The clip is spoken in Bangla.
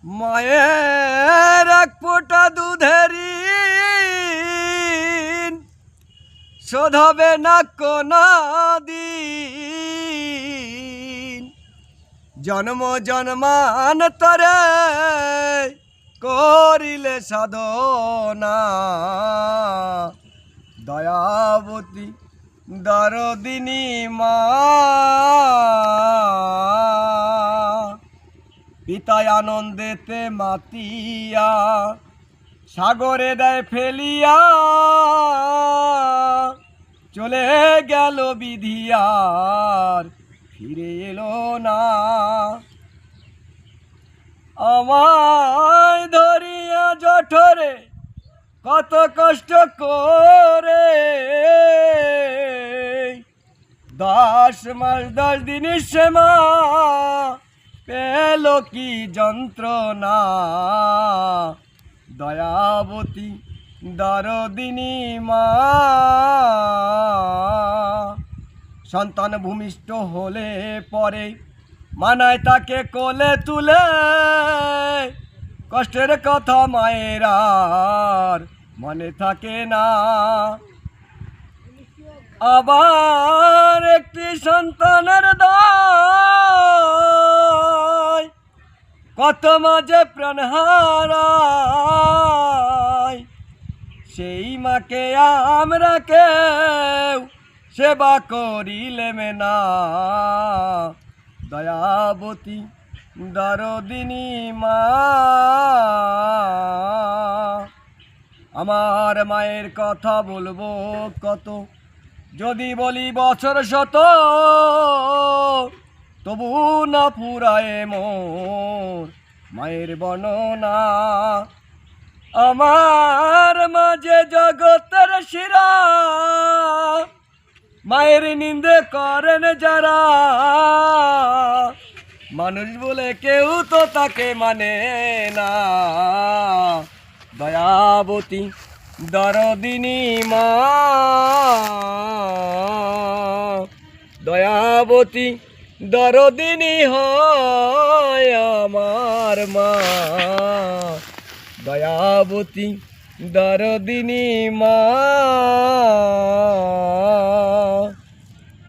মায়ের এক ফোঁটা দুধেরই শোধ হবে না কোনো দিন। জন্ম জন্মান্তরে করিলে সাধনা, দয়াবতী দরদিনী মা। পিতায় আনন্দেতে মাতিয়া সাগরে দেয় ফেলিয়া, চলে গেল বিধিয়ার ফিরে এলো না। আমায় ধরিয়া জঠরে কত কষ্ট করে 10 মাস 10 দিন সে মা পেল কি যন্ত্রণা, দয়াবতী দরদিনী মা। সন্তান ভূমিষ্ঠ হলে পরে মানায় তাকে কোলে তুলে, কষ্টের কথা মায়ের আর মনে থাকে না। আবার একটি সন্তানের দায় কত মাঝে প্রাণ হারায়, সেই মাকে আমরা কেউ সেবা করিলেম না, দয়াবতী দরদিনী মা। আমার মায়ের কথা বলবো কত, যদি বলি বছর শত, তবু না ফুরায় মোর মায়ের বর্ণনা। আমার মাঝে জগতের শিরা, মায়ের নিন্দে করেন যারা, মানুষ বলে কেউ তো তাকে মানে না, দয়াবতী দরদিনী মা। দয়াবতী দরদিনী হয় আমার মা, দয়াবতী দরদিনী মা।